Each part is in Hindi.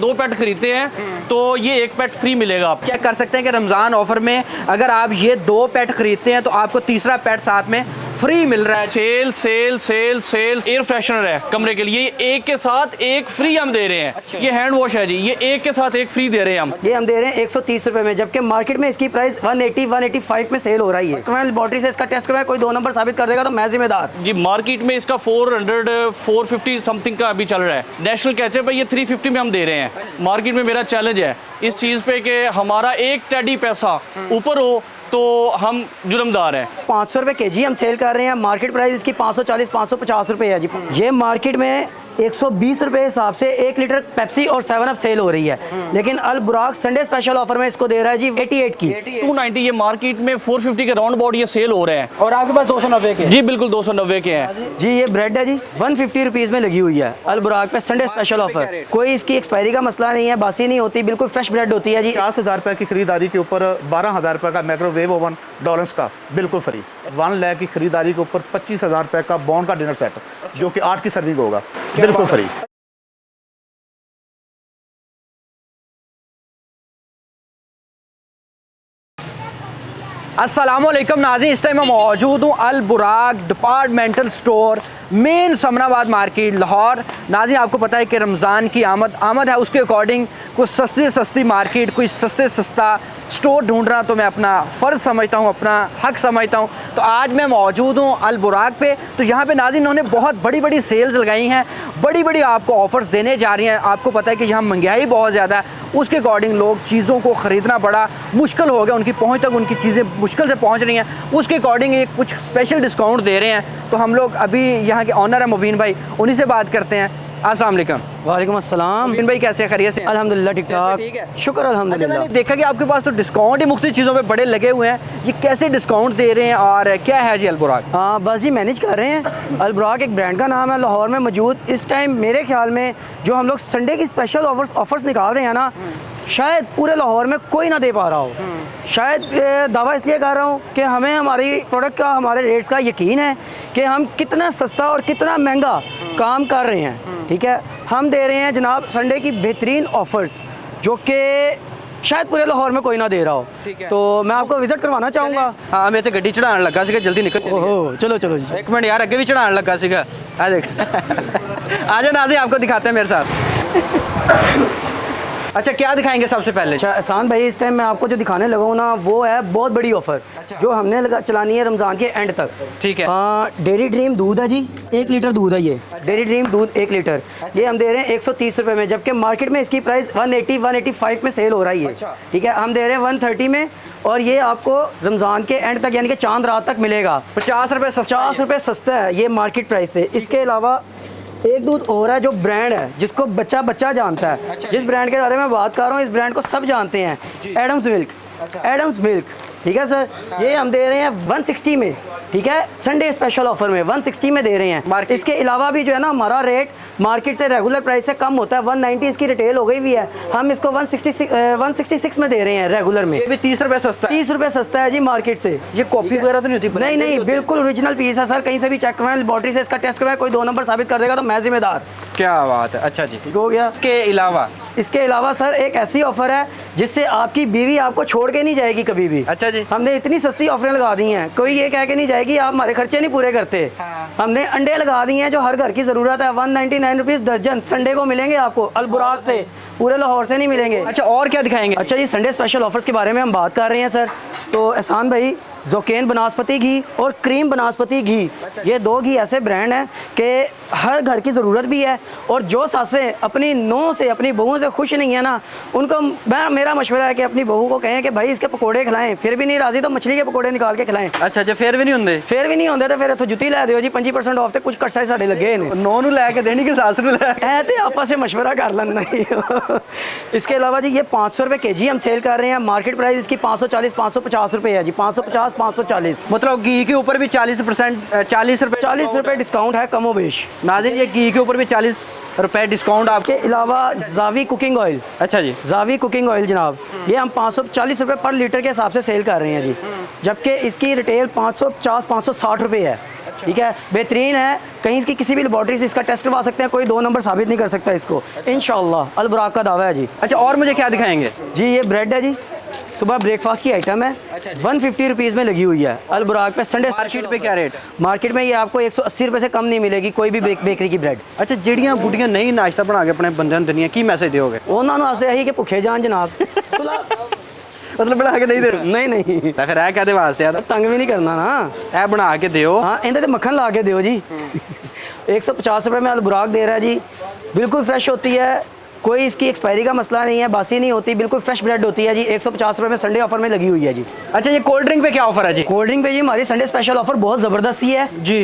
2 पैट खरीदते हैं तो ये 1 पैट फ्री मिलेगा। आप क्या कर सकते हैं कि रमज़ान ऑफर में अगर आप ये 2 पैट खरीदते हैं तो आपको तीसरा पैट साथ में फ्री मिल रहा है। Sale sale sale sale air freshener है कमरे के लिए, एक के साथ एक फ्री हम दे रहे हैं। अच्छा। ये हैंड वॉश है जी, ये एक के साथ एक फ्री दे रहे हैं हम। ये हम दे रहे हैं 130 रुपए में, जबकि मार्केट में इसकी प्राइस 180 185 में सेल हो रही है। मैंने लेबॉर्ट्री से इसका टेस्ट करवाया, कोई 2 नंबर साबित कर देगा तो मैं जिम्मेदार जी। मार्केट में इसका 400 450 समथिंग का अभी चल रहा है। नेशनल कैचअप है, ये 350 में हम दे रहे हैं। मार्केट में मेरा चैलेंज है इस चीज़ पे कि हमारा एक टेडी पैसा ऊपर हो तो हम जुर्मदार हैं। 500 रुपए केजी हम सेल कर रहे हैं। मार्केट प्राइस इसकी 540 550 रुपए है जी। ये मार्केट में 120 रुपए हिसाब से 1 लीटर पेप्सी और 7 अप सेल हो रही है, लेकिन अल बुराक संडे स्पेशल ऑफर में इसको दे रहा है जी 88 की 290। ये मार्केट में 450 के राउंड अबाउट ये सेल हो रहे हैं। और आपके पास 290 के जी बिल्कुल 290 के हैं जी। ये ब्रेड है जी 150 रुपीज़ में लगी हुई है अल बुराक पे संडे स्पेशल ऑफर। कोई इसकी एक्सपायरी का मसला नहीं है, बासी नहीं होती, बिल्कुल फ्रेश ब्रेड होती है जी। 50,000 रुपये की खरीदारी के ऊपर 12,000 रुपये का माइक्रोवेव ओवन डॉलर्स का बिल्कुल फ्री। 1 लाख की खरीदारी के ऊपर 25,000 रुपये का बॉन्ड का डिनर सेट जो कि 8 की सर्विंग होगा, बिल्कुल फ्री। अस्सलामुअलैकुम नाज़रीन, इस टाइम मैं मौजूद हूँ अल बुराक departmental store, main Samanabad market, Lahore. नाज़रीन आपको पता है कि रमज़ान की आमद है, उसके अकॉर्डिंग कुछ सस्ती से सस्ती मार्केट, कुछ सस्ते सस्ता स्टोर ढूंढना तो मैं अपना फ़र्ज़ समझता हूँ, अपना हक समझता हूँ। तो आज मैं मौजूद हूँ अल बुराक पे। तो यहाँ पे नाज़रीन इन्होंने बहुत बड़ी बड़ी सेल्स लगाई हैं, बड़ी बड़ी आपको ऑफ़र्स देने जा रही हैं। आपको पता है कि यहाँ महंगाई बहुत ज़्यादा है, उसके अकॉर्डिंग लोग चीज़ों को ख़रीदना बड़ा मुश्किल हो गया, उनकी पहुँच तक उनकी चीज़ें मुश्किल से पहुँच रही हैं। उसके अकॉर्डिंग ये कुछ स्पेशल डिस्काउंट दे रहे हैं। तो हम लोग अभी यहाँ के ऑनर है मुबीन भाई, उन्हीं से बात करते हैं। अस्सलाम वालेकुम। वालेकुम अस्सलाम। मुबीन भाई कैसे, खैरियत से? अल्हम्दुलिल्लाह ठीक ठाक, शुक्र अच्छा, अल्हम्दुलिल्लाह। मैंने देखा कि आपके पास तो डिस्काउंट ही मुख्तलिफ चीज़ों पे बड़े लगे हुए हैं। ये कैसे डिस्काउंट दे रहे हैं और क्या है जी अल बुराक? हाँ बस जी मैनेज कर रहे हैं। अल बुराक एक ब्रांड का नाम है, लाहौर में मौजूद। इस टाइम मेरे ख्याल में जो हम लोग संडे की स्पेशल ऑफर्स निकाल रहे हैं ना, शायद पूरे लाहौर में कोई ना दे पा रहा हो। शायद दावा इसलिए कर रहा हूँ कि हमें हमारी प्रोडक्ट का, हमारे रेट्स का यकीन है कि हम कितना सस्ता और कितना महंगा काम कर रहे हैं। ठीक है, हम दे रहे हैं जनाब संडे की बेहतरीन ऑफ़र्स जो कि शायद पूरे लाहौर में कोई ना दे रहा हो। तो मैं आपको विजिट करवाना चाहूँगा। हाँ, मैं तो गड्डी चढ़ाने लगा सीगा, जल्दी निकल। ओहो चलो चलो जी, 1 मिनट यार, अगे भी चढ़ाने लगा सीगा। आ देख आजा नाज़रीन, आपको दिखाते हैं मेरे साथ। अच्छा, क्या दिखाएंगे सबसे पहले? अच्छा एहसान भाई, इस टाइम मैं आपको जो दिखाने लगा हूँ ना, वो है बहुत बड़ी ऑफ़र जो हमने चलानी है रमज़ान के एंड तक। ठीक है। डेयरी ड्रीम दूध है जी, 1 लीटर दूध है ये। डेयरी ड्रीम दूध 1 लीटर, ये हम दे रहे हैं 130 रुपये में, जबकि मार्केट में इसकी प्राइस 180 185 में सेल हो रही है। ठीक है, हम दे रहे हैं 130 में, और ये आपको रमज़ान के एंड तक यानी कि चांद रात तक मिलेगा। 50 रुपये सस्ता है ये मार्केट प्राइस से। इसके अलावा एक दूध और है जो ब्रांड है जिसको बच्चा बच्चा जानता है। जिस ब्रांड के बारे में बात कर रहा हूँ, इस ब्रांड को सब जानते हैं, एडम्स मिल्क। एडम्स मिल्क, ठीक है सर, ये हम दे रहे हैं 160 में। ठीक है, संडे स्पेशल ऑफर में 160 में दे रहे हैं। इसके अलावा भी जो है ना, हमारा रेट मार्केट से रेगुलर प्राइस से कम होता है। 190 इसकी रिटेल हो गई हुई है, हम इसको 166 में दे रहे हैं रेगुलर में। ये भी 30 रुपये सस्ता है। 30 रुपये सस्ता है जी मार्केट से। ये कॉपी वगैरह तो नहीं होती? नहीं नहीं, बिल्कुल ओरिजिनल पीस है सर, कहीं से भी चेक करवाएं, लेबॉर्ट्री से इसका टेस्ट करवाएं, कोई 2 नंबर साबित कर देगा तो मैं जिम्मेदार। क्या बात है। अच्छा जी, हो गया। इसके अलावा सर एक ऐसी ऑफर है जिससे आपकी बीवी आपको छोड़ के नहीं जाएगी कभी भी। अच्छा जी। हमने इतनी सस्ती ऑफरें लगा दी हैं, कोई ये कह के नहीं जाएगी आप हमारे खर्चे नहीं पूरे करते। हमने अंडे लगा दिए हैं जो हर घर की ज़रूरत है, 199 रुपीज़ दर्जन संडे को मिलेंगे आपको अल बुराक से, पूरे लाहौर से नहीं मिलेंगे। अच्छा, और क्या दिखाएंगे? अच्छा जी, संडे स्पेशल ऑफर्स के बारे में हम बात कर रहे हैं सर। तो एहसान भाई, ज़ोकेन बनास्पति घी और क्रीम बनास्पति घी, ये 2 घी ऐसे ब्रांड हैं कि हर घर की ज़रूरत भी है, और जो सासें अपनी नौं से, अपनी बहू से खुश नहीं है ना, उनको मेरा मशवरा है कि अपनी बहू को कहें कि भाई इसके पकोड़े खिलाएं, फिर भी नहीं राजी तो मछली के पकोड़े निकाल के खिलाएं। अच्छा अच्छा, फिर भी नहीं होंगे? फिर भी नहीं होंगे तो फिर इतों जुत्ती लै दिओ जी, 25% ऑफ ते कुछ कटसाए साढ़े लगे ने। नौ नू लैके देनी कि सास नू लैके? है तो आपस से मशवरा कर लेना। इसके अलावा जी ये 500 रुपये केजी हम सेल कर रहे हैं। मार्केट प्राइस इसकी 540 550 रुपये है जी, 550 540। मतलब घी के ऊपर भी 40 रुपये डिस्काउंट है कमो बेश। नाज़रीन, ये घी के ऊपर भी 40 रुपये डिस्काउंट आपके। इसके अलावा जावी कुकिंग ऑयल। अच्छा जी, जावी कुकिंग ऑयल जनाब, ये हम 540 रुपये पर लीटर के हिसाब से सेल कर रहे हैं जी, जबकि इसकी रिटेल 550 560 रुपये है। ठीक है, बेहतरीन है। कहीं इसकी किसी भी लेबॉर्ट्री से इसका टेस्ट करवा सकते हैं, कोई 2 नंबर साबित नहीं कर सकता इसको इंशाल्लाह। अल बुराक का दावा है जी। अच्छा, और मुझे क्या दिखाएंगे? जी ये ब्रेड है जी, सुबह ब्रेकफास्ट की आइटम है, 150 रुपीज़ में लगी हुई है अल बुराक पे। संडे मार्केट पे क्या रेट? मार्केट में ये आपको 180 रुपये से कम नहीं मिलेगी कोई भी बेकरी की ब्रेड। अच्छा, ਜਿਹੜੀਆਂ ਬੁੱਢੀਆਂ ਨਹੀਂ ਨਾਸ਼ਤਾ ਬਣਾ ਕੇ ਆਪਣੇ ਬੰਦਿਆਂ ਨੂੰ ਦਿੰਦੀਆਂ, ਕੀ ਮੈਸੇਜ ਦਿਓਗੇ? ਉਹਨਾਂ ਨੂੰ ਆਸਤੇ ਇਹੀ ਕਿ ਭੁੱਖੇ ਜਾਣ ਜਨਾਬ। ਮਤਲਬ ਬਣਾ ਕੇ ਨਹੀਂ ਦੇਣਾ? ਨਹੀਂ ਨਹੀਂ, ਤਾਂ ਫਿਰ ਇਹ ਕਾਹਦੇ ਵਾਸਤੇ ਆ? ਤੰਗ ਵੀ ਨਹੀਂ करना ना। ਇਹ ਬਣਾ ਕੇ ਦਿਓ। हाँ, इनके तो मक्खन ला के दो जी। 150 रुपये में अल बुराक दे रहा है जी, बिल्कुल फ्रेश होती है, कोई इसकी एक्सपायरी का मसला नहीं है, बासी नहीं होती, बिल्कुल फ्रेश ब्रेड होती है जी। 150 रुपये में संडे ऑफर में लगी हुई है जी। अच्छा, ये कोल्ड ड्रिंक पे क्या ऑफर है जी? कोल्ड ड्रिंक पे जी हमारी संडे स्पेशल ऑफर बहुत ज़बरदस्त ही है जी।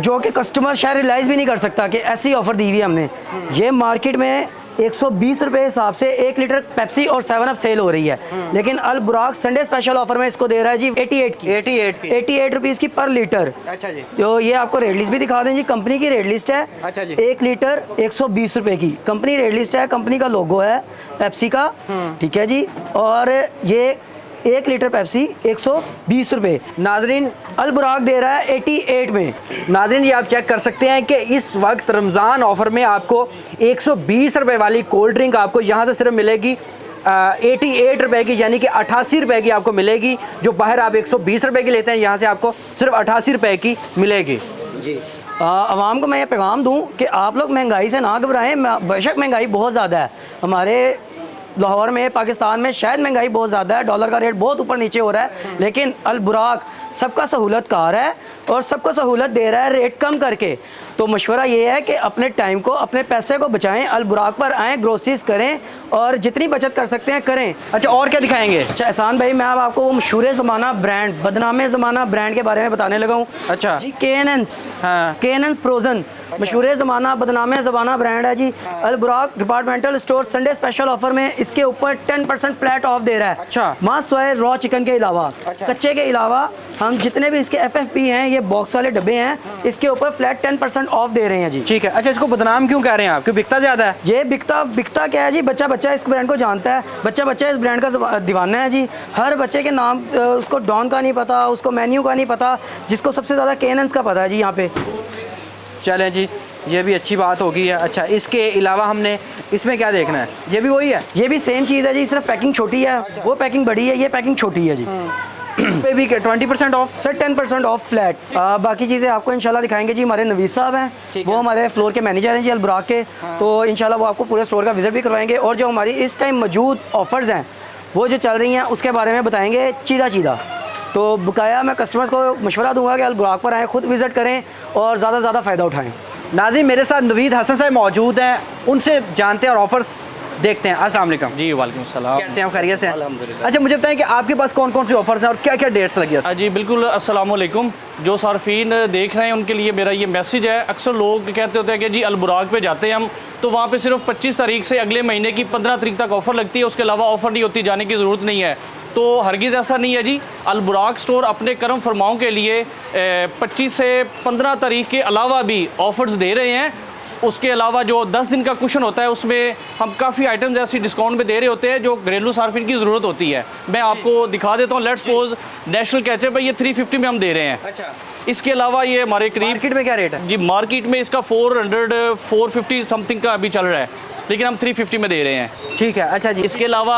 जो कि कस्टमर शायद रियलाइज़ भी नहीं कर सकता कि ऐसी ऑफर दी हुई है हमने। ये मार्केट में 120 रुपये हिसाब से 1 लीटर पेप्सी और 7 अप सेल हो रही है, लेकिन अल बुराक संडे स्पेशल ऑफर में इसको दे रहा है जी 88 रुपीज़ की पर लीटर। अच्छा जी। तो ये आपको रेट लिस्ट भी दिखा दें जी, कंपनी की रेट लिस्ट है। अच्छा जी। 1 लीटर 120 रुपये की कंपनी रेट लिस्ट है, कंपनी का लोगो है पेप्सी का, ठीक है जी। और ये 1 लीटर पेप्सी 120 रुपये। नाजरीन, अल बुराक दे रहा है 88 में। नाज़रीन, ये आप चेक कर सकते हैं कि इस वक्त रमज़ान ऑफ़र में आपको 120 रुपये वाली कोल्ड ड्रिंक आपको यहाँ से सिर्फ मिलेगी 88 रुपये की, यानी कि 88 रुपये की आपको मिलेगी। जो बाहर आप 120 रुपये की लेते हैं, यहाँ से आपको सिर्फ 88 रुपये की मिलेगी जी। आवाम को मैं ये पैगाम दूँ कि आप लोग महंगाई से ना घबराएं। बेशक महंगाई बहुत ज़्यादा है हमारे लाहौर में, पाकिस्तान में शायद महंगाई बहुत ज़्यादा है, डॉलर का रेट बहुत ऊपर नीचे हो रहा है, लेकिन अल बुराक सबका सहूलतकार है और सबको सहूलत दे रहा है रेट कम करके। तो मशवरा ये है कि अपने टाइम को, अपने पैसे को बचाएं, अल बुराक पर आएँ, ग्रोसरीज करें और जितनी बचत कर सकते हैं करें। अच्छा, और क्या दिखाएंगे? अच्छा एहसान भाई, मैं अब आपको वो मशहूर ज़माना ब्रांड, बदनामे ज़माना ब्रांड के बारे में बताने लगा हूँ। अच्छा जी, KNN's, हाँ। KNN's फ्रोज़न मशहूर ज़माना बदनामे ज़माना ब्रांड है जी। अल बुराक departmental store Sunday special offer में इसके ऊपर 10% फ्लैट ऑफ दे रहा है। अच्छा। मांस सोए रॉ चिकन के अलावा, कच्चे के अलावा हम जितने भी इसके FFP हैं, ये बॉक्स वाले डब्बे हैं, इसके ऊपर फ्लैट 10% ऑफ दे रहे हैं जी। ठीक है। अच्छा, इसको बदनाम क्यों कह रहे हैं आप? क्यों बिकता ज़्यादा है? ये बिकता क्या है जी, बच्चा इस ब्रांड को जानता है, बच्चा इस ब्रांड का दीवाना है जी। हर बच्चे के नाम, उसको डॉन का नहीं पता, उसको मेन्यू का नहीं पता, जिसको सबसे ज़्यादा KNN's का पता है जी यहाँ पे। चलें जी, ये भी अच्छी बात होगी है। अच्छा, इसके अलावा हमने इसमें क्या देखना है? ये भी वही है? ये भी सेम चीज़ है जी, सिर्फ पैकिंग छोटी है। वो पैकिंग बड़ी है, ये पैकिंग छोटी है जी। इस पे भी 20% ऑफ? Sir 10% of flat. बाकी चीज़ें आपको इंशाल्लाह दिखाएंगे जी। हमारे नवीद साहब हैं, वो हमारे फ्लोर के मैनेजर हैं जी अल बुराक के। तो इंशाल्लाह वो आपको पूरे स्टोर का विजिट भी करवाएंगे और जो हमारी इस टाइम मौजूद ऑफर्स हैं वो जो चल रही हैं उसके बारे में बताएंगे चीदा। तो बकाया मैं कस्टमर्स को मशवरा दूंगा कि अल बुराक पर आएँ, खुद विज़िट करें और ज़्यादा से ज़्यादा फ़ायदा उठाएँ। नाज़रीन, मेरे साथ नवीद हसन साहब मौजूद हैं, उनसे जानते हैं और ऑफर्स देखते हैं। अस्सलाम वालेकुम जी। वालेकुम सलाम। कैसे हैं आप? खैरियत से हैं? अल्हम्दुलिल्लाह। अच्छा, मुझे बताएं कि आपके पास कौन कौन सी ऑफर्स हैं और क्या क्या डेट्स लगी हैं? जी बिल्कुल, अस्सलाम वालेकुम। जो सार्फिन देख रहे हैं उनके लिए मेरा ये मैसेज है। अक्सर लोग कहते होते हैं कि जी अल बुराक पे जाते हैं हम, तो वहाँ पे सिर्फ 25 तारीख से अगले महीने की 15 तारीख तक ऑफ़र लगती है, उसके अलावा ऑफ़र नहीं होती, जाने की ज़रूरत नहीं है। तो हरगिज़ ऐसा नहीं है जी। अल बुराक स्टोर अपने करम फरमाओं के लिए 25 से 15 तारीख के अलावा भी ऑफ़र्स दे रहे हैं। उसके अलावा जो 10 दिन का कुशन होता है उसमें हम काफ़ी आइटम्स ऐसी डिस्काउंट में दे रहे होते हैं जो घरेलू सार्फिन की ज़रूरत होती है। मैं आपको दिखा देता हूँ। लेट्स सपोज नेशनल कैचअप है, ये 350 में हम दे रहे हैं। अच्छा। इसके अलावा ये हमारे करीब मार्केट में क्या रेट है? जी मार्केट में इसका 450 समथिंग का अभी चल रहा है, लेकिन हम 350 में दे रहे हैं। ठीक है। अच्छा जी। इसके अलावा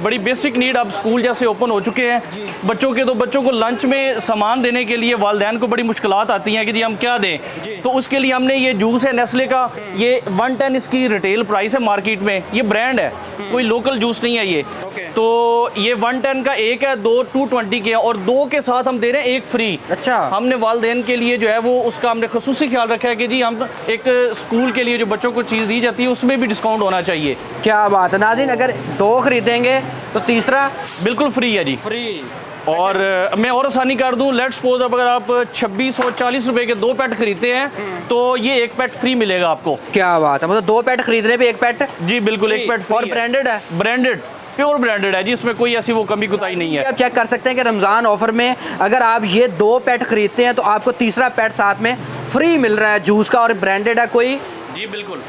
बड़ी बेसिक नीड, अब स्कूल जैसे ओपन हो चुके हैं बच्चों के, तो बच्चों को लंच में सामान देने के लिए वालिदैन को बड़ी मुश्किलात आती हैं कि जी हम क्या दें। तो उसके लिए हमने ये जूस है नेस्ले का, ये 110 इसकी रिटेल प्राइस है मार्केट में। ये ब्रांड है, कोई लोकल जूस नहीं है ये। तो ये 110 का एक है, 2 220 के है और 2 के साथ हम दे रहे हैं 1 फ्री। अच्छा। हमने वालिदैन के लिए जो है वो उसका हमने खसूसी ख्याल रखा है कि जी हम एक स्कूल के लिए जो बच्चों को चीज़ दी जाती है उसमें भी डिस्काउंट होना चाहिए। क्या बात है नाज़रीन, अगर 2 खरीदेंगे तो तीसरा बिल्कुल फ्री है जी। फ्री। और मैं और आसानी कर दूं, लेट्स सपोज अब अगर आप 2640 रुपए के 2 पैट खरीदते हैं तो ये 1 पैट फ्री मिलेगा आपको। क्या बात है, मतलब 2 पैट खरीदने पे 1 पैट? जी बिल्कुल, 1 पैट और ब्रांडेड है? ब्रांडेड, प्योर ब्रांडेड है जी, इसमें कोई ऐसी वो कमी कुताई नहीं है। आप चेक कर सकते हैं कि रमज़ान ऑफर में अगर आप ये 2 पैट खरीदते हैं तो आपको तीसरा पैट साथ में फ्री मिल रहा है जूस का, और ब्रांडेड है कोई? जी बिल्कुल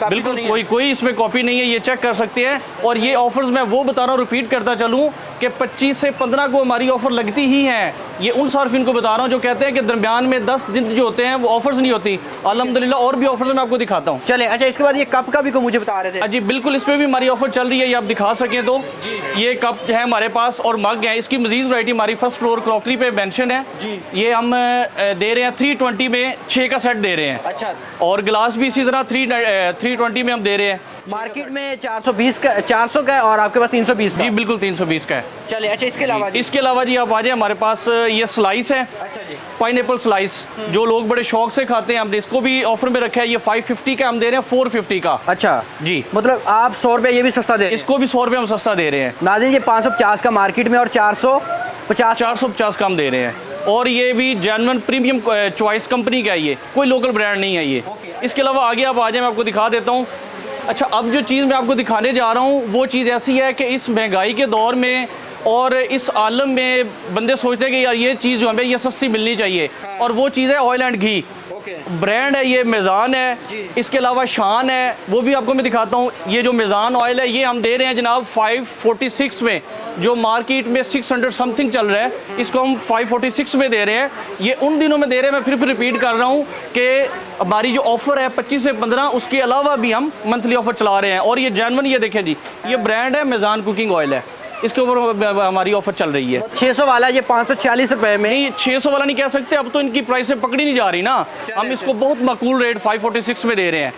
बिल्कुल, कोई इसमें कॉपी नहीं है, ये चेक कर सकते हैं। और ये ऑफर्स मैं वो बता रहा हूँ, रिपीट करता चलूँ कि 25 से 15 को हमारी ऑफ़र लगती ही हैं, ये उन सार्फिन को बता रहा हूँ जो कहते हैं कि दरमियान में 10 दिन जो होते हैं वो ऑफर्स नहीं होती। अल्हम्दुलिल्लाह और भी ऑफर्स मैं आपको दिखाता हूँ। चले, अच्छा इसके बाद ये कप का भी को मुझे बता रहे थे। जी बिल्कुल, इस पर भी हमारी ऑफर चल रही है, ये आप दिखा सकें तो। ये कप है हमारे पास और मग है, इसकी मजीद वैरायटी हमारी फर्स्ट फ्लोर क्रॉकरी पे मेंशन है जी। ये हम दे रहे हैं 320 में 6 का सेट दे रहे हैं। अच्छा, और गिलास भी इसी तरह 320 में हम दे रहे हैं। मार्केट में 420 का 400 का है और आपके पास 320 का। जी बिल्कुल 320 का है। चले, अच्छा इसके अलावा इसके अलावा जी आप आ जाए, हमारे पास ये स्लाइस है, अच्छा जी, पाइनएप्पल स्लाइस, जो लोग बड़े शौक से खाते हैं, हमने इसको भी ऑफर में रखा है। ये 550 का हम दे रहे हैं 450 का। अच्छा जी, मतलब आप 100 रुपये ये भी सस्ता दे रहे हैं। इसको भी 100 रुपये हम सस्ता दे रहे हैं। नाज़रीन ये 550 का मार्केट में और 450 का हम दे रहे हैं। और ये भी जेन्युइन प्रीमियम चॉइस कंपनी का है, ये कोई लोकल ब्रांड नहीं है ये। इसके अलावा आगे आप आ जाए, मैं आपको दिखा देता हूँ। अच्छा, अब जो चीज़ मैं आपको दिखाने जा रहा हूँ वो चीज़ ऐसी है कि इस महंगाई के दौर में और इस आलम में बंदे सोचते हैं कि यार ये चीज़ जो हमें ये सस्ती मिलनी चाहिए, और वो चीज़ है ऑयल एंड घी। ब्रांड है ये, मेज़ान है, इसके अलावा शान है, वो भी आपको मैं दिखाता हूँ। ये जो मेज़ान ऑयल है ये हम दे रहे हैं जनाब 546 में, जो मार्केट में 600 समथिंग चल रहा है, इसको हम 546 में दे रहे हैं। ये उन दिनों में दे रहे हैं, मैं फिर रिपीट कर रहा हूँ कि हमारी जो ऑफ़र है 25 से 15, उसके अलावा भी हम मंथली ऑफ़र चला रहे हैं। और ये जेन्युइन, ये देखें जी, ये ब्रांड है, मेज़ान कुकिंग ऑयल है, इसके ऊपर हमारी ऑफर चल रही है। 600 वाला ये 540 रुपए में। नहीं, 600 वाला नहीं कह सकते, अब तो इनकी प्राइस पकड़ी नहीं जा रही ना, हम इसको बहुत माकूल रेट 546 में दे रहे हैं।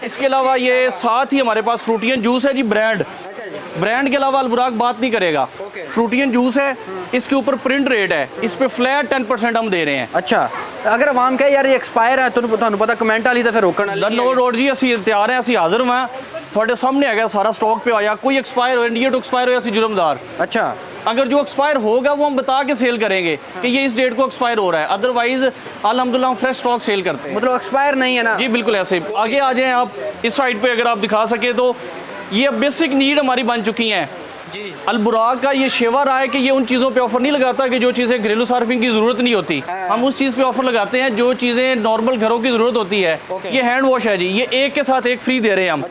इसके अलावा ये साथ ही हमारे पास फ्रूटियन जूस है जी, ब्रांड के अलावा अलबुराक बात नहीं करेगा। फ्रूटियन जूस है, इसके ऊपर प्रिंट रेट है, इस पे फ्लैट 10% हम दे रहे हैं। अच्छा, अगर आवाम कहे यार ये एक्सपायर है तो ਤੁਹਾਨੂੰ ਪਤਾ ਕਮੈਂਟ ਵਾਲੀ ਤਾਂ ਫਿਰ ਰੋਕਣ ਵਾਲੀ नो रोड जी, ਅਸੀਂ ਤਿਆਰ ਹਾਂ, ਅਸੀਂ ਹਾਜ਼ਰ ਹਾਂ, ਤੁਹਾਡੇ ਸਾਹਮਣੇ ਹੈਗਾ सारा स्टॉक पे आया। कोई एक्सपायर हो, इंडिया टू एक्सपायर हो, ऐसी जुर्मदार। अच्छा, अगर जो एक्सपायर होगा वो हम बता के सेल करेंगे कि ये इस डेट को एक्सपायर हो रहा है, अदरवाइज अल्हम्दुलिल्लाह हम फ्रेश स्टॉक सेल करते हैं। मतलब एक्सपायर नहीं है ना? जी बिल्कुल ऐसे। आगे आ जाएं आप, इस साइड पे अगर आप दिखा सके तो ये बेसिक नीड हमारी बन चुकी हैं जी। अलबुराक का ये शेवा रहा है कि ये उन चीज़ों पे ऑफर नहीं लगाता कि जो चीज़ें घरेलू सार्फिंग की ज़रूरत नहीं होती, हम उस चीज़ पे ऑफर लगाते हैं जो चीज़ें नॉर्मल घरों की ज़रूरत होती है। ये हैंड वॉश है जी, ये एक के साथ एक फ्री दे रहे हैं हम।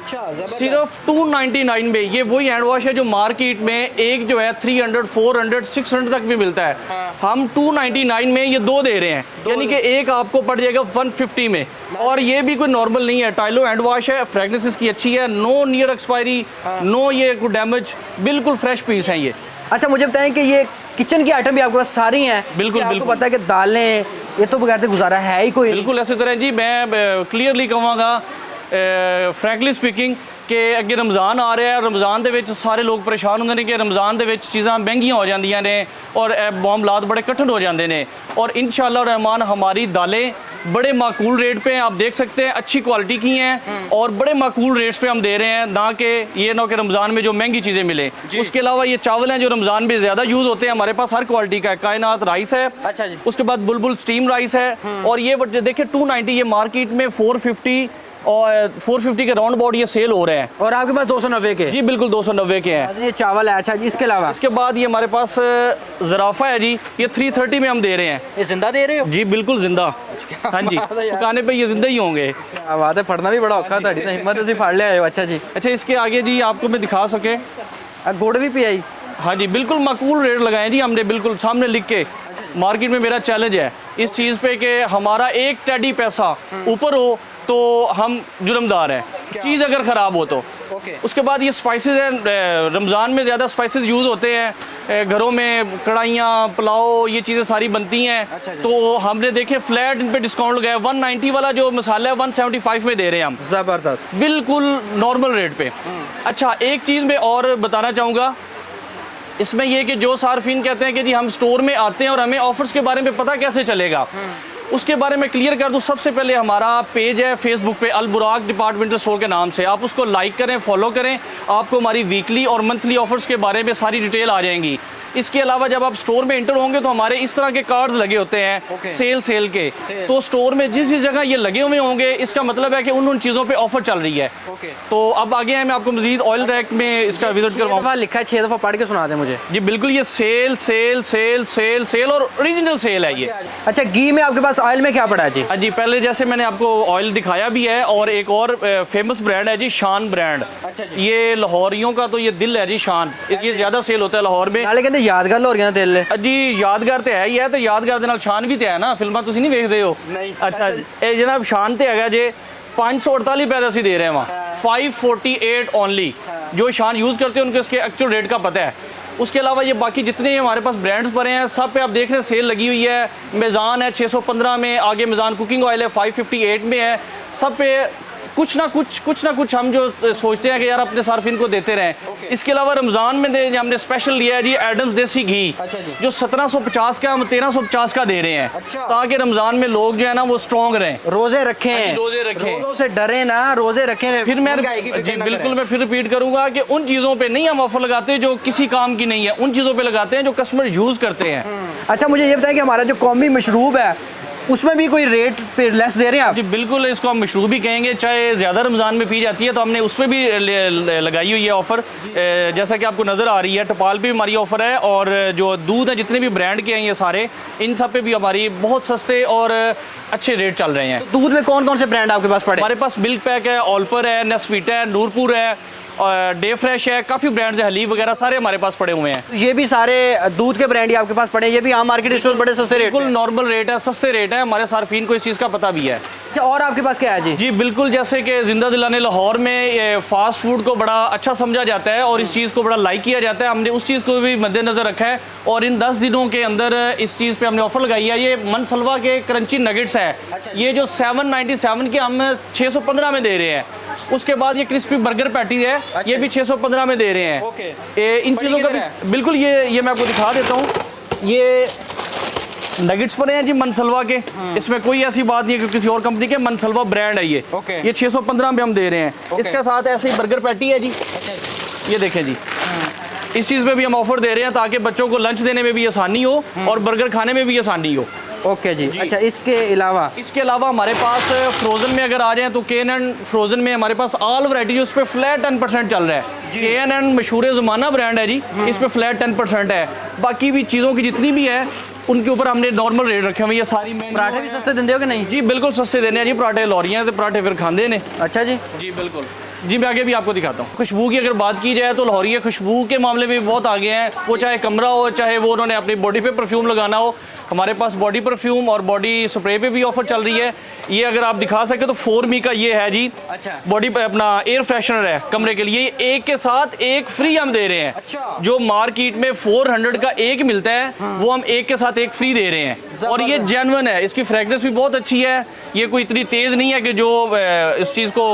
सिर्फ 299 में। ये वही हैंड वॉश है जो मार्केट में एक जो है 300, 400, 600 तक भी मिलता है, हम 299 में ये 2 दे रहे हैं, यानी कि एक आपको पड़ जाएगा 150 में। और ये भी कोई नॉर्मल नहीं है, टाइलो हैंड वॉश है, फ्रेगनेंस इसकी अच्छी है, नो नियर एक्सपायरी, नो ये कोई डैमेज, बिल्कुल फ्रेश पीस हैं ये। अच्छा, मुझे बताएं कि ये किचन की आइटम भी आपके पास सारी हैं? बिल्कुल आपको बिल्कुल। पता है कि दालें ये तो बगैर गुजारा है ही कोई? बिल्कुल ऐसी तरह जी, मैं क्लियरली कहूँगा फ्रैंकली स्पीकिंग कि अगे रमज़ान आ रहा है, रमज़ान के विच सारे लोग परेशान होंगे कि रमज़ान के विच चीज़ां महंगियां हो जांदियां ने और मामलात बड़े कठिन हो जाते हैं, और इंशाअल्लाह रहमान हमारी दालें बड़े माकूल रेट पे आप देख सकते हैं, अच्छी क्वालिटी की हैं और बड़े माकूल रेट्स पे हम दे रहे हैं, ना कि ये ना कि रमज़ान में जो महंगी चीज़ें मिले। उसके अलावा ये चावल हैं जो रमज़ान में ज़्यादा यूज़ होते हैं, हमारे पास हर क्वालिटी का है। कायनात राइस है, अच्छा जी। उसके बाद बुलबुल स्टीम राइस है, और ये देखिए 290, ये मार्केट में 450 और 450 के राउंड अबाउट ये सेल हो रहे हैं, और आपके पास 290 के? जी बिल्कुल 290 के हैं। ये चावल है। अच्छा जी, इसके अलावा इसके बाद ये हमारे पास ज़राफ़ा है जी, ये 330 में हम दे रहे हैं। ये जिंदा दे रहे हो? जी बिल्कुल जिंदा। हाँ जी, दुकाने पे ये जिंदा ही होंगे। आवाज़ है, पढ़ना भी बड़ा औखा था, हिम्मत से फाड़ लिया। अच्छा जी। अच्छा, इसके आगे जी आपको मैं दिखा सके, गुड़ भी पियाई? हाँ जी बिल्कुल माकूल रेट लगाए जी हमने, बिल्कुल सामने लिख के। मार्केट में मेरा चैलेंज है इस चीज़ पे कि हमारा एक टेडी पैसा ऊपर हो तो हम जुर्मदार हैं, चीज़ अगर ख़राब हो तो। उसके बाद ये स्पाइसेस हैं, रमज़ान में ज़्यादा स्पाइसेस यूज़ होते हैं, घरों में कढ़ाइयाँ, पुलाव, ये चीज़ें सारी बनती हैं। तो हमने देखे फ्लैट इन पे डिस्काउंट लगाया, 190 वाला जो मसाला है 175 में दे रहे हैं हम, ज़बरदस्त, बिल्कुल नॉर्मल रेट पे। अच्छा, एक चीज़ मैं और बताना चाहूँगा इसमें, ये कि जो सार्फिन कहते हैं कि जी हम स्टोर में आते हैं और हमें ऑफर्स के बारे में पता कैसे चलेगा, उसके बारे में क्लियर कर दूं। सबसे पहले हमारा पेज है फेसबुक पे अलबुराक डिपार्टमेंटल स्टोर के नाम से, आप उसको लाइक करें, फॉलो करें, आपको हमारी वीकली और मंथली ऑफर्स के बारे में सारी डिटेल आ जाएंगी। इसके अलावा जब आप स्टोर में इंटर होंगे तो हमारे इस तरह के कार्ड्स लगे होते हैं सेल के, तो स्टोर में जिस जिस जगह ये लगे हुए होंगे इसका मतलब है कि उन चीज़ों पे ऑफर चल रही है। तो अब आगे हैं, मैं आपको मजीद ऑयल रैक में इसका विजिट करवाऊंगा। लिखा है 6 दफ़ा पढ़ के सुना दें मुझे। जी बिल्कुल, ये sale sale sale sale sale और ओरिजिनल सेल है ये। अच्छा, घी में आपके पास पास ऑयल में क्या पड़ा है जी? हाँ जी, पहले जैसे मैंने आपको ऑयल दिखाया भी है, और एक और फेमस ब्रांड है जी, शान ब्रांड। अच्छा जी। ये लाहौरियों का तो ये दिल है जी, शान। ये ज़्यादा सेल होता है लाहौर में। नाले कहते यादगार लाहौरियां दा दिल है जी, यादगार तो है ही है, तो यादगार दे नाल शान भी तो है ना। फिल्मां तुसीं नहीं वेखदे हो? नहीं। अच्छा, ये जनाब शान तो है जे 548 रुपए ਅਸੀਂ दे रहे हैं वहाँ, 548 ओनली। जो शान यूज़ करते हैं उनको इसके एक्चुअल रेट का पता है। उसके अलावा ये बाकी जितने हमारे पास ब्रांड्स पड़े हैं, सब पे आप देख रहे हैं सेल लगी हुई है। मेज़ान है 615 में, आगे मेज़ान कुकिंग ऑयल है 558 में है। सब पे कुछ ना कुछ हम जो सोचते हैं कि यार अपने सार्फिन को देते रहें। इसके अलावा रमज़ान में हमने स्पेशल लिया है जी एडम्स देसी घी, अच्छा जी। जो 1750 का हम 1350 का दे रहे हैं। अच्छा। ताकि रमज़ान में लोग जो है ना वो स्ट्रॉन्ग रहें। रोजे रखें, रोजे रखें। रोजों से डरे ना, रोजे रखें। फिर मैं महंगाई की फिक्र जी ना बिल्कुल करें। मैं फिर रिपीट करूंगा कि उन चीज़ों पे नहीं हम ऑफर लगाते जो किसी काम की नहीं है, उन चीज़ों पे लगाते हैं जो कस्टमर यूज़ करते हैं। अच्छा, मुझे ये बताएं कि हमारा जो कौमी मशरूब है उसमें भी कोई रेट पे लेस दे रहे हैं आप? जी बिल्कुल, इसको हम मशरूब भी कहेंगे। चाहे ज़्यादा रमज़ान में पी जाती है तो हमने उसमें भी लगाई हुई है ऑफ़र। जैसा कि आपको नज़र आ रही है, टपाल पे भी हमारी ऑफ़र है, और जो दूध है जितने भी ब्रांड के हैं ये सारे, इन सब पे भी हमारी बहुत सस्ते और अच्छे रेट चल रहे हैं। दूध में कौन कौन से ब्रांड आपके पास पड़े? हमारे पास मिल्क पैक है, ऑल्पर है, नेस्वीटा है, नूरपुर है, डे फ्रेश है, काफ़ी ब्रांड्स है, हलीब वगैरह सारे हमारे पास पड़े हुए हैं। ये भी सारे दूध के ब्रांड ही आपके पास पड़े हैं? ये भी आम मार्केट स्टोर बड़े सस्ते रेट बिल्कुल नॉर्मल रेट है, सस्ते रेट है। हमारे सार्फिन को इस चीज़ का पता भी है। अच्छा, और आपके पास क्या है जी? जी बिल्कुल, जैसे कि जिंदा दिलाने लाहौर में ये फास्ट फूड को बड़ा अच्छा समझा जाता है और इस चीज़ को बड़ा लाइक किया जाता है। हमने उस चीज़ को भी मद्देनज़र रखा है, और इन 10 दिनों के अंदर इस चीज़ पे हमने ऑफर लगाई है। ये मनसलवा के क्रंची नगेट्स है, ये जो 797 के हम 615 में दे रहे हैं। उसके बाद ये क्रिस्पी बर्गर पैटी है, ये भी 615 में दे रहे हैं। इन चीज़ों का भी बिल्कुल, ये मैं आपको दिखा देता हूँ। ये नगेट्स पड़े हैं जी मनसलवा के, इसमें कोई ऐसी बात नहीं है कि किसी और कंपनी के, मनसलवा ब्रांड है ये। ये 615 में हम दे रहे हैं। इसके साथ ऐसे ही बर्गर पैटी है जी, ये देखें जी। इस चीज़ पे भी हम ऑफर दे रहे हैं ताकि बच्चों को लंच देने में भी आसानी हो और बर्गर खाने में भी आसानी हो। ओके जी। अच्छा, इसके अलावा हमारे पास फ्रोज़न में अगर आ जाएं तो KNN फ्रोज़न में हमारे पास ऑल वैरायटी उस पर फ्लैट 10% चल रहा है। KNN मशहूर ज़माना ब्रांड है जी, इस पर फ्लैट 10% है। बाकी भी चीज़ों की जितनी भी है उनके ऊपर हमने नॉर्मल रेट रखे हुए। ये सारी पराठे भी सस्ते देंगे हो कि नहीं? जी बिल्कुल सस्ते देने हैं जी। पराठे लौरियाँ तो पराठे फिर खाते ने। अच्छा जी। जी बिल्कुल जी, मैं आगे भी आपको दिखाता हूँ। खुशबू की अगर बात की जाए तो लाहौरिया खुशबू के मामले में बहुत आगे हैं। वो चाहे कमरा हो, चाहे वो उन्होंने अपनी बॉडी पे परफ्यूम लगाना हो, हमारे पास बॉडी परफ्यूम और बॉडी स्प्रे पे भी ऑफर चल रही है। ये अगर आप दिखा सके तो 4Me का ये है जी। अच्छा। बॉडी पे अपना एयर फ्रेशनर है कमरे के लिए, एक के साथ एक फ्री हम दे रहे हैं। अच्छा। जो मार्केट में 400 का एक मिलता है, वो हम एक के साथ एक फ्री दे रहे हैं, और ये जेन्युइन है। इसकी फ्रेगनेंस भी बहुत अच्छी है। ये कोई इतनी तेज नहीं है कि जो इस चीज़ को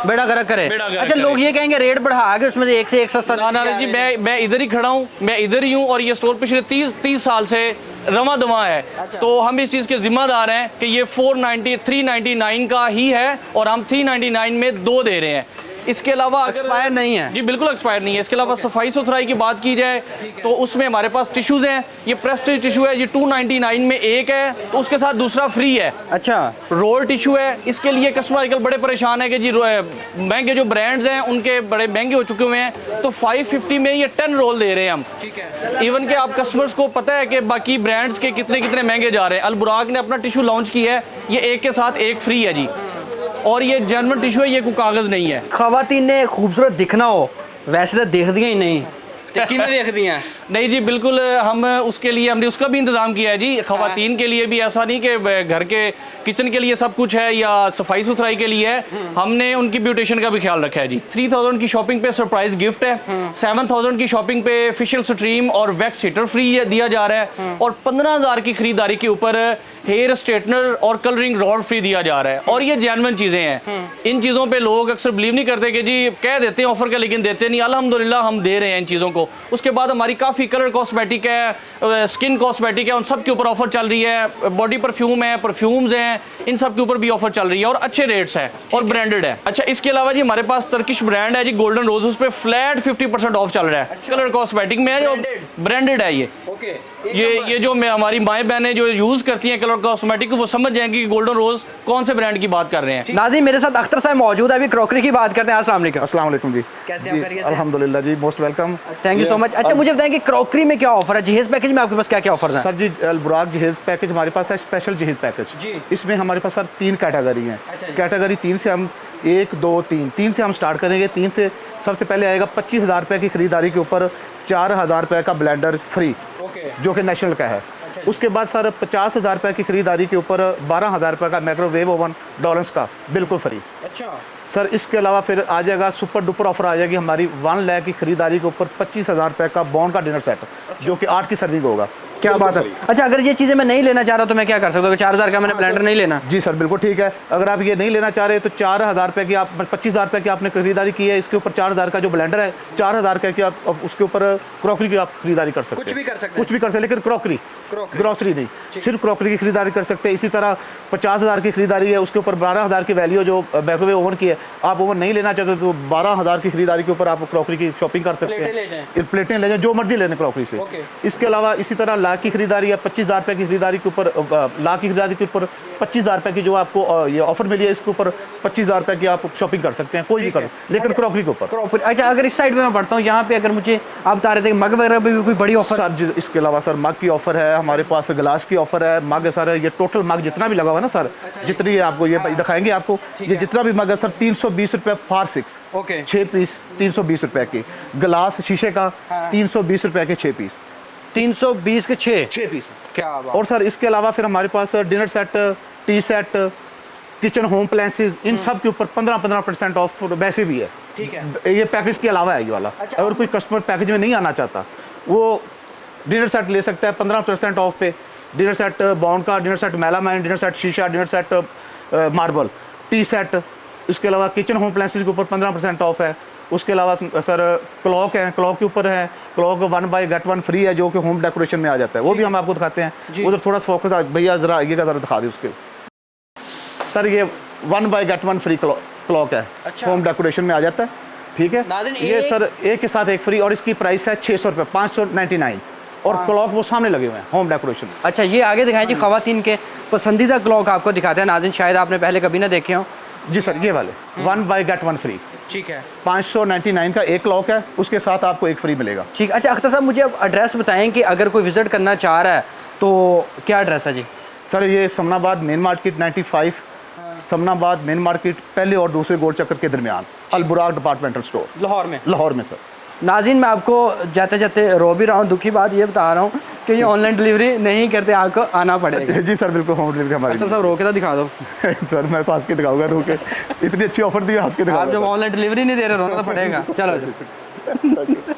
बेड़ा गर्क करे। बेड़ा गर्क अच्छा, करे। लोग ये कहेंगे रेट बढ़ा के उसमें से एक से एक सस्ता। ना जी, मैं इधर ही खड़ा हूँ, मैं इधर ही हूँ, और ये स्टोर पिछले 30 साल से रवा दवा है। तो हम इस चीज़ के जिम्मेदार हैं कि ये 399 का ही है, और हम 399 में 2 दे रहे हैं। इसके अलावा एक्सपायर नहीं है जी, बिल्कुल एक्सपायर नहीं है। इसके अलावा सफाई सुथराई की बात की जाए तो उसमें हमारे पास टिश्यूज़ हैं। ये प्रेस्टीज टिश्यू है, ये 299 में एक है, तो उसके साथ दूसरा फ्री है। अच्छा। रोल टिश्यू है, इसके लिए कस्टमर आजकल बड़े परेशान है कि जी महंगे जो ब्रांड्स हैं उनके बड़े महंगे हो चुके हुए हैं, तो 550 में ये 10 रोल दे रहे हैं हम। ठीक है। इवन के आप कस्टमर्स को पता है कि बाकी ब्रांड्स के कितने महंगे जा रहे हैं। अल बुराक ने अपना टिश्यू लॉन्च किया है, ये एक के साथ एक फ्री है जी, और ये जेन्युइन टिश्यू है, ये कोई कागज़ नहीं है। खवातीन ने खूबसूरत दिखना हो, वैसे तो देख दिया ही नहीं, किमें देख दिया? नहीं जी बिल्कुल, हम उसके लिए हमने उसका भी इंतज़ाम किया है जी। ख़वातीन के लिए भी ऐसा नहीं कि घर के किचन के लिए सब कुछ है या सफाई सुथराई के लिए है, हमने उनकी ब्यूटिशियन का भी ख्याल रखा है जी। 3000 की शॉपिंग पे सरप्राइज गिफ्ट है, 7000 की शॉपिंग पे फेशियल स्ट्रीम और वैक्स हीटर फ्री दिया जा रहा है, और 15000 की खरीदारी के ऊपर हेयर स्ट्रेटनर और कलरिंग रॉड फ्री दिया जा रहा है। और ये जेन्युइन चीज़ें हैं। इन चीज़ों पे लोग अक्सर बिलीव नहीं करते कि जी कह देते हैं ऑफर का लेकिन देते नहीं। अल्हम्दुलिल्लाह हम दे रहे हैं इन चीज़ों को। उसके बाद हमारी काफ़ी कलर कॉस्मेटिक है, स्किन कॉस्मेटिक है, उन सब के ऊपर ऑफर चल रही है। बॉडी परफ्यूम है, परफ्यूम्स हैं, इन सब के ऊपर भी ऑफर चल रही है, और अच्छे रेट्स हैं और ब्रांडेड है। अच्छा, इसके अलावा जी हमारे पास टर्किश ब्रांड है जी गोल्डन रोज, उस पर फ्लैट 50% ऑफ चल रहा है। कलर कॉस्मेटिक में है, जो ब्रांडेड है ये। ओके ये जो मैं हमारी माएँ बहनें जो यूज़ करती हैं कलर कॉस्मेटिक, वो समझ जाएंगी कि गोल्डन रोज कौन से ब्रांड की बात कर रहे हैं। नाज़रीन, मेरे साथ अख्तर साहब मौजूद है, अभी क्रॉकरी की बात करते हैं। अस्सलाम वालेकुम। अस्सलाम वालेकुम जी। कैसे जी, आप खैरियत से? अल्हम्दुलिल्लाह जी, most welcome. Thank you so much. अच्छा, मुझे बताएं कि क्रॉकरी में क्या ऑफर है, जहेज पैकेज में आपके पास क्या क्या ऑफर है? सर जी, अल बुराक जहेज पैकेज हमारे पास है, स्पेशल जहेज पैकेज जी। इसमें हमारे पास सर 3 कैटेगरी हैं। अच्छा जी। कैटेगरी 3 से हम 1 2 3 से हम स्टार्ट करेंगे। 3 से सबसे पहले आएगा 25,000 रुपये की खरीदारी के ऊपर 4,000 रुपये का ब्लेंडर फ्री, जो कि नेशनल का है। उसके बाद सर 50,000 रुपये की खरीदारी के ऊपर 12,000 रुपये का माइक्रोवेव ओवन डॉलर्स का बिल्कुल फ्री। अच्छा सर इसके अलावा फिर आ जाएगा सुपर डुपर ऑफर आ जाएगी हमारी 1 लाख की खरीदारी के ऊपर 25,000 रुपये का बॉन्ड का डिनर सेट, जो कि 8 की सर्विंग होगा। क्या बात है। अच्छा, अगर ये चीज़ें मैं नहीं लेना चाह रहा तो मैं क्या कर सकता हूँ? 4,000 का मैंने ब्लेंडर नहीं लेना। जी सर, बिल्कुल ठीक है। अगर आप ये नहीं लेना चाह रहे तो 4,000 रुपये की आप 25,000 रुपये की आपने खरीदारी की है, इसके ऊपर 4,000 का जो ब्लेंडर है 4,000 का की आप उसके ऊपर क्रॉकरी की आप खरीदारी कर सकते हैं। कुछ भी कर सकते हैं। कुछ भी कर सकते हैं, लेकिन क्रॉकरी ग्रॉसरी नहीं, सिर्फ क्रॉकरी की खरीदारी कर सकते हैं। इसी तरह 50,000 की खरीदारी है, उसके ऊपर 12,000 की वैल्यू जो माइक्रोवेव ओवन की है, आप ओवन नहीं लेना चाहते तो 12,000 की खरीदारी के ऊपर आप क्रॉकरी की शॉपिंग कर सकते हैं। प्लेटें ले जाएं, जो मर्जी लेने क्रॉकरी से। इसके अलावा इसी तरह लाख की खरीदारी है, 25,000 रुपये की खरीदारी के ऊपर लाख की खरीदारी के ऊपर 25,000 रुपये की जो आपको ये ऑफर मिली है, इसके ऊपर 25,000 रुपये की आप शॉपिंग कर सकते हैं, कोई भी करो, लेकिन क्रॉकरी के ऊपर। क्रॉकरी। अच्छा, अगर इस साइड पे मैं बढ़ता हूँ, यहाँ पे अगर मुझे आप बता रहे थे मग वगैरह पे भी कोई बड़ी ऑफर? सर जी, इसके अलावा सर मग की ऑफर है हमारे पास, गिलास की ऑफर है, मग है सर, ये टोटल मग जितना भी लगा हुआ है ना सर, जितनी है आपको ये दिखाएंगे आपको, ये जितना भी मग है सर 320 रुपये फॉर 6, ओके 6 पीस 320 रुपये की। गिलास शीशे का 320 रुपये के 6 पीस, 320 के 6 पीस। क्या बात। और सर इसके अलावा फिर हमारे पास dinner set, tea set, kitchen home appliances, इन सब के ऊपर 15% ऑफ वैसे भी है। ठीक है। ये पैकेज के अलावा है ये वाला। अच्छा, अगर कोई कस्टमर पैकेज में नहीं आना चाहता, वो डिनर सेट ले सकता है 15% ऑफ पे। डिनर सेट बॉन्ड का, dinner set melamine, dinner set शीशा, dinner set marble, tea set. इसके अलावा किचन होम अप्लायंसेस के ऊपर 15% ऑफ है। उसके अलावा सर क्लॉक है, क्लॉक के ऊपर है, क्लॉक 1 बाय गेट 1 फ्री है, जो कि होम डेकोरेशन में आ जाता है, वो भी हम आपको दिखाते हैं। उधर थोड़ा फोकस भैया ज़रा ये का ज़रा दिखा दें उसके। सर ये 1 बाय गेट 1 फ्री क्लॉक है। अच्छा। होम डेकोरेशन में आ जाता है, ठीक है। नाज़रीन, ये सर एक के साथ एक फ्री, और इसकी प्राइस है 600 रुपये, 599, और क्लॉक वो सामने लगे हुए हैं होम डेकोरेशन। अच्छा, ये आगे दिखाएं जी, ख़वातीन के पसंदीदा क्लॉक आपको दिखाते हैं। नाज़रीन, शायद आपने पहले कभी ना देखे हो। जी सर, ये वाले 1 बाय गेट 1 फ्री, ठीक है। 599 का एक क्लॉक है, उसके साथ आपको एक फ्री मिलेगा। ठीक। अच्छा अख्तर साहब, मुझे अब एड्रेस बताएं कि अगर कोई विज़िट करना चाह रहा है तो क्या एड्रेस है जी? सर ये Samanabad main market 95, Samanabad main market पहले और दूसरे गोल चक्कर के दरमियान, अल बुराक डिपार्टमेंटल स्टोर, लाहौर में। लाहौर में सर। नाज़रीन, मैं आपको जाते जाते रो भी रहा हूँ, दुखी बात ये बता रहा हूँ कि ये ऑनलाइन डिलीवरी नहीं करते, आपको आना पड़ेगा। जी सर, बिल्कुल होम डिलीवरी हमारी। अख्तर साहब, रो के तो दिखा दो। सर मैं तो हंस के दिखाऊंगा, रो के, इतनी अच्छी ऑफर दी, हंस के आप दिखाऊंगा। जब ऑनलाइन डिलीवरी नहीं दे रहे, रोना तो पड़ेगा। चलो।